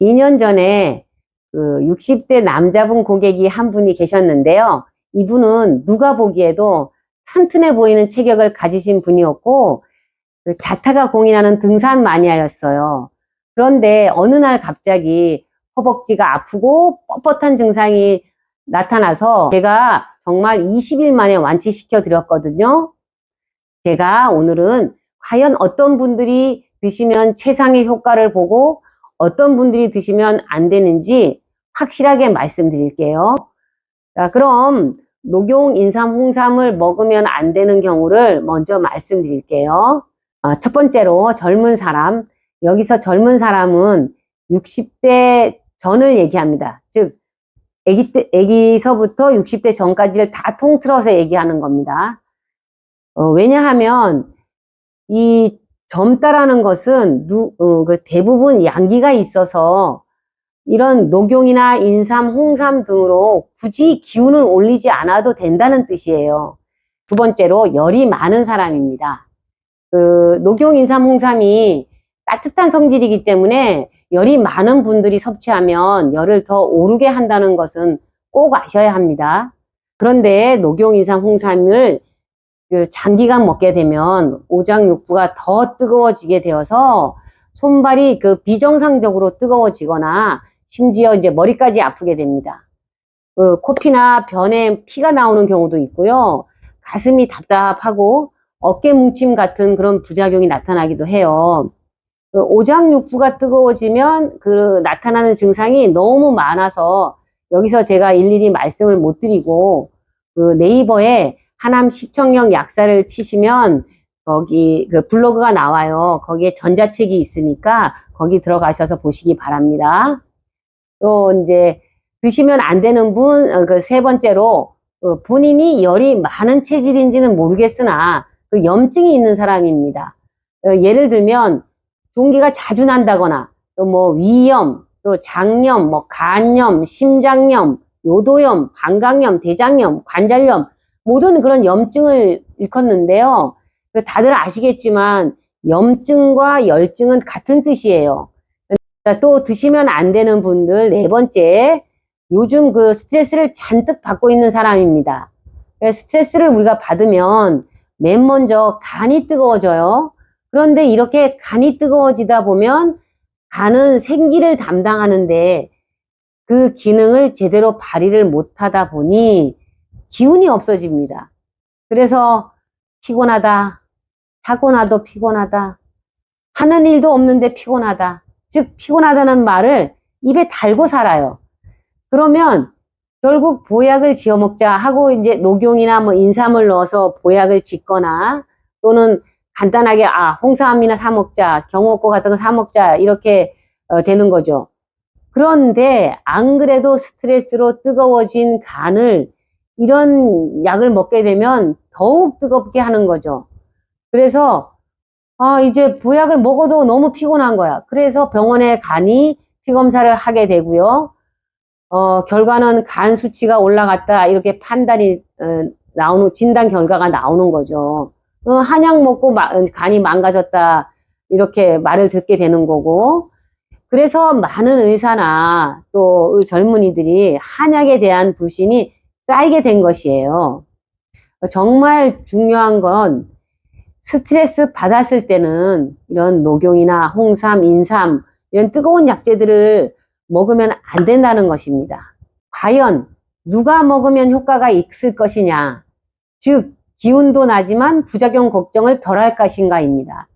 2년 전에 그 60대 남자분 고객이 한 분이 계셨는데요. 이분은 누가 보기에도 튼튼해 보이는 체격을 가지신 분이었고, 그 자타가 공인하는 등산 마니아였어요. 그런데 어느 날 갑자기 허벅지가 아프고 뻣뻣한 증상이 나타나서 제가 정말 20일 만에 완치시켜 드렸거든요. 제가 오늘은 과연 어떤 분들이 드시면 최상의 효과를 보고 어떤 분들이 드시면 안 되는지 확실하게 말씀드릴게요. 자, 그럼 녹용 인삼 홍삼을 먹으면 안 되는 경우를 먼저 말씀드릴게요. 첫 번째로 젊은 사람. 여기서 젊은 사람은 60대 전을 얘기합니다. 즉 아기서부터 60대 전까지를 다 통틀어서 얘기하는 겁니다. 왜냐하면 이 젊다라는 것은 대부분 양기가 있어서 이런 녹용이나 인삼, 홍삼 등으로 굳이 기운을 올리지 않아도 된다는 뜻이에요. 두 번째로 열이 많은 사람입니다. 녹용, 인삼, 홍삼이 따뜻한 성질이기 때문에 열이 많은 분들이 섭취하면 열을 더 오르게 한다는 것은 꼭 아셔야 합니다. 그런데 녹용, 인삼, 홍삼을 장기간 먹게 되면 오장육부가 더 뜨거워지게 되어서 손발이 비정상적으로 뜨거워지거나 심지어 이제 머리까지 아프게 됩니다. 코피나 변에 피가 나오는 경우도 있고요. 가슴이 답답하고 어깨 뭉침 같은 그런 부작용이 나타나기도 해요. 오장육부가 뜨거워지면 나타나는 증상이 너무 많아서 여기서 제가 일일이 말씀을 못 드리고 네이버에 하남 시청역 약사를 치시면 거기 블로그가 나와요. 거기에 전자책이 있으니까 거기 들어가셔서 보시기 바랍니다. 또 이제 드시면 안 되는 분, 세 번째로 본인이 열이 많은 체질인지는 모르겠으나 염증이 있는 사람입니다. 예를 들면 종기가 자주 난다거나 또 뭐 위염, 또 장염, 뭐 간염, 심장염, 요도염, 방광염, 대장염, 관절염 모든 그런 염증을 일컫는데요. 다들 아시겠지만 염증과 열증은 같은 뜻이에요. 또 드시면 안 되는 분들 네 번째, 요즘 스트레스를 잔뜩 받고 있는 사람입니다. 스트레스를 우리가 받으면 맨 먼저 간이 뜨거워져요. 그런데 이렇게 간이 뜨거워지다 보면 간은 생기를 담당하는데 그 기능을 제대로 발휘를 못하다 보니 기운이 없어집니다. 그래서 피곤하다, 하고 나도 피곤하다, 하는 일도 없는데 피곤하다. 즉 피곤하다는 말을 입에 달고 살아요. 그러면 결국 보약을 지어 먹자 하고 이제 녹용이나 뭐 인삼을 넣어서 보약을 짓거나 또는 간단하게 홍삼이나 사 먹자, 경옥고 같은 거 사 먹자 이렇게 되는 거죠. 그런데 안 그래도 스트레스로 뜨거워진 간을 이런 약을 먹게 되면 더욱 뜨겁게 하는 거죠. 그래서 이제 보약을 먹어도 너무 피곤한 거야. 그래서 병원에 가니 피검사를 하게 되고요. 결과는 간 수치가 올라갔다 이렇게 판단이 나오는 진단 결과가 나오는 거죠. 한약 먹고 간이 망가졌다 이렇게 말을 듣게 되는 거고, 그래서 많은 의사나 또 젊은이들이 한약에 대한 불신이 쌓이게 된 것이에요. 정말 중요한 건 스트레스 받았을 때는 이런 녹용이나 홍삼, 인삼 이런 뜨거운 약재들을 먹으면 안 된다는 것입니다. 과연 누가 먹으면 효과가 있을 것이냐, 즉 기운도 나지만 부작용 걱정을 덜 할 것인가입니다.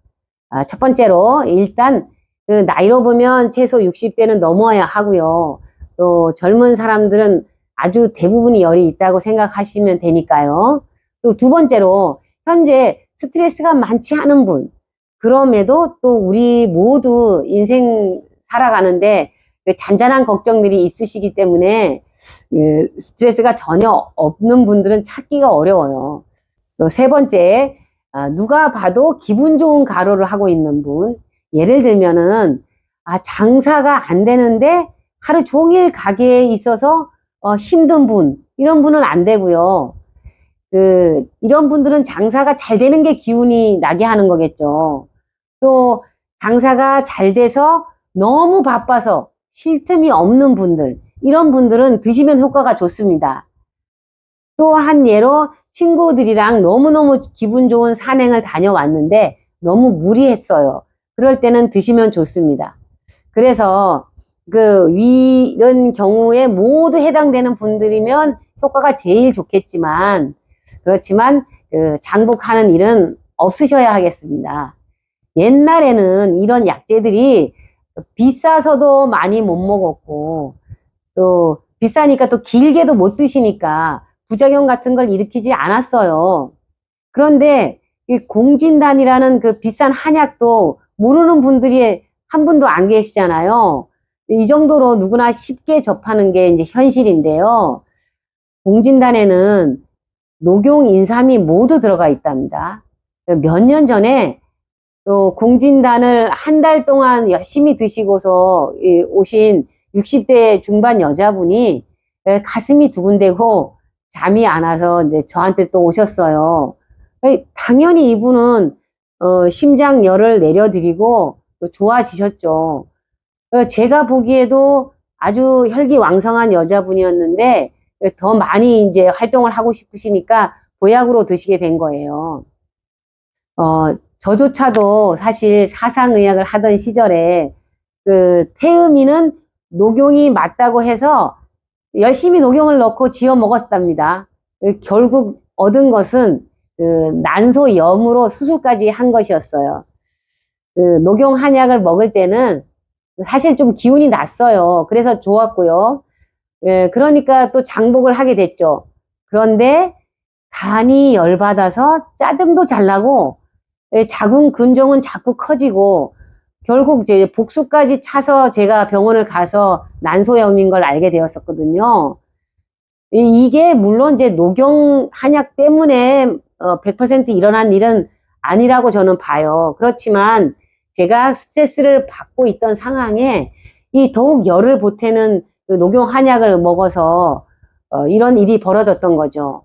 첫 번째로 일단 나이로 보면 최소 60대는 넘어야 하고요. 또 젊은 사람들은 아주 대부분이 열이 있다고 생각하시면 되니까요. 또 두 번째로 현재 스트레스가 많지 않은 분, 그럼에도 또 우리 모두 인생 살아가는데 잔잔한 걱정들이 있으시기 때문에 스트레스가 전혀 없는 분들은 찾기가 어려워요. 또 세 번째, 누가 봐도 기분 좋은 가로를 하고 있는 분, 예를 들면은 장사가 안 되는데 하루 종일 가게에 있어서 힘든 분, 이런 분은 안 되고요. 이런 분들은 장사가 잘 되는 게 기운이 나게 하는 거겠죠. 또 장사가 잘 돼서 너무 바빠서 쉴 틈이 없는 분들, 이런 분들은 드시면 효과가 좋습니다. 또 한 예로 친구들이랑 너무너무 기분 좋은 산행을 다녀왔는데 너무 무리했어요. 그럴 때는 드시면 좋습니다. 그래서 이런 경우에 모두 해당되는 분들이면 효과가 제일 좋겠지만, 그렇지만 장복하는 일은 없으셔야 하겠습니다. 옛날에는 이런 약재들이 비싸서도 많이 못 먹었고, 또 비싸니까 또 길게도 못 드시니까 부작용 같은 걸 일으키지 않았어요. 그런데 이 공진단이라는 그 비싼 한약도 모르는 분들이 한 분도 안 계시잖아요. 이 정도로 누구나 쉽게 접하는 게 이제 현실인데요. 공진단에는 녹용, 인삼이 모두 들어가 있답니다. 몇 년 전에 또 공진단을 한 달 동안 열심히 드시고서 오신 60대 중반 여자분이 가슴이 두근대고 잠이 안 와서 이제 저한테 또 오셨어요. 당연히 이분은 심장열을 내려드리고 또 좋아지셨죠. 제가 보기에도 아주 혈기왕성한 여자분이었는데 더 많이 이제 활동을 하고 싶으시니까 보약으로 드시게 된 거예요. 저조차도 사실 사상의학을 하던 시절에 태음이는 녹용이 맞다고 해서 열심히 녹용을 넣고 지어 먹었답니다. 결국 얻은 것은 난소염으로 수술까지 한 것이었어요. 녹용 한약을 먹을 때는 사실 좀 기운이 났어요. 그래서 좋았고요. 그러니까 또 장복을 하게 됐죠. 그런데 간이 열받아서 짜증도 잘 나고 자궁 근종은 자꾸 커지고 결국 이제 복수까지 차서 제가 병원을 가서 난소염인 걸 알게 되었었거든요. 이게 물론 이제 녹용 한약 때문에 100% 일어난 일은 아니라고 저는 봐요. 그렇지만 제가 스트레스를 받고 있던 상황에 이 더욱 열을 보태는 녹용 한약을 먹어서 이런 일이 벌어졌던 거죠.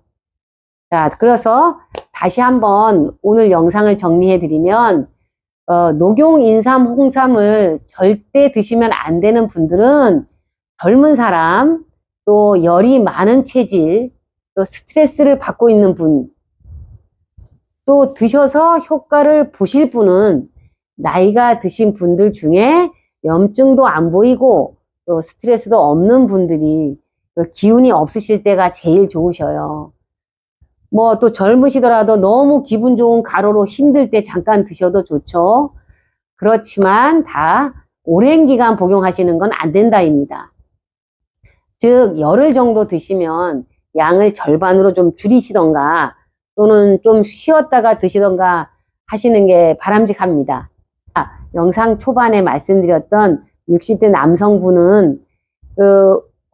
자, 그래서 다시 한번 오늘 영상을 정리해 드리면 녹용, 인삼, 홍삼을 절대 드시면 안 되는 분들은 젊은 사람, 또 열이 많은 체질, 또 스트레스를 받고 있는 분, 또 드셔서 효과를 보실 분은 나이가 드신 분들 중에 염증도 안 보이고 또 스트레스도 없는 분들이 기운이 없으실 때가 제일 좋으셔요. 뭐 또 젊으시더라도 너무 기분 좋은 가로로 힘들 때 잠깐 드셔도 좋죠. 그렇지만 다 오랜 기간 복용하시는 건 안 된다입니다. 즉 열흘 정도 드시면 양을 절반으로 좀 줄이시던가 또는 좀 쉬었다가 드시던가 하시는 게 바람직합니다. 영상 초반에 말씀드렸던 60대 남성분은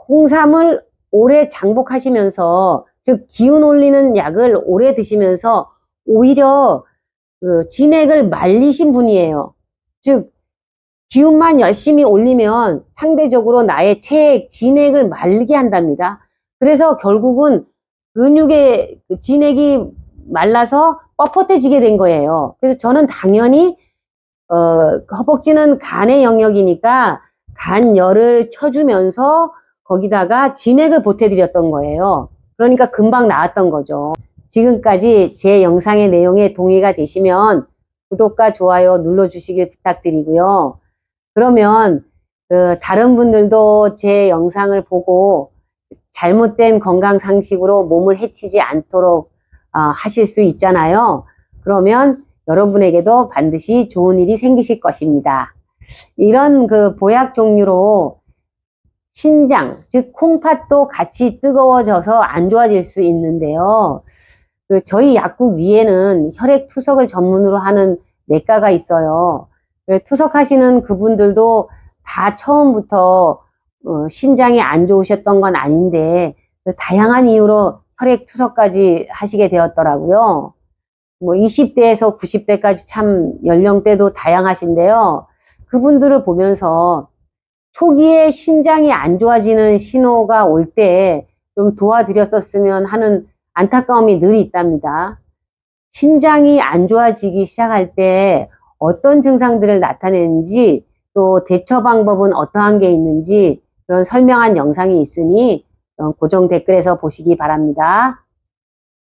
홍삼을 오래 장복하시면서 즉 기운 올리는 약을 오래 드시면서 오히려 진액을 말리신 분이에요. 즉 기운만 열심히 올리면 상대적으로 나의 체액, 진액을 말리게 한답니다. 그래서 결국은 근육의 진액이 말라서 뻣뻣해지게 된 거예요. 그래서 저는 당연히 허벅지는 간의 영역이니까 간열을 쳐주면서 거기다가 진액을 보태드렸던 거예요. 그러니까 금방 나았던 거죠. 지금까지 제 영상의 내용에 동의가 되시면 구독과 좋아요 눌러주시길 부탁드리고요. 그러면 다른 분들도 제 영상을 보고 잘못된 건강 상식으로 몸을 해치지 않도록 하실 수 있잖아요. 그러면 여러분에게도 반드시 좋은 일이 생기실 것입니다. 이런 보약 종류로 신장, 즉 콩팥도 같이 뜨거워져서 안 좋아질 수 있는데요. 저희 약국 위에는 혈액 투석을 전문으로 하는 내과가 있어요. 투석하시는 그분들도 다 처음부터 신장이 안 좋으셨던 건 아닌데 다양한 이유로 혈액 투석까지 하시게 되었더라고요. 뭐 20대에서 90대까지 참 연령대도 다양하신데요. 그분들을 보면서 초기에 신장이 안 좋아지는 신호가 올 때 좀 도와드렸었으면 하는 안타까움이 늘 있답니다. 신장이 안 좋아지기 시작할 때 어떤 증상들을 나타내는지 또 대처 방법은 어떠한 게 있는지 그런 설명한 영상이 있으니 고정 댓글에서 보시기 바랍니다.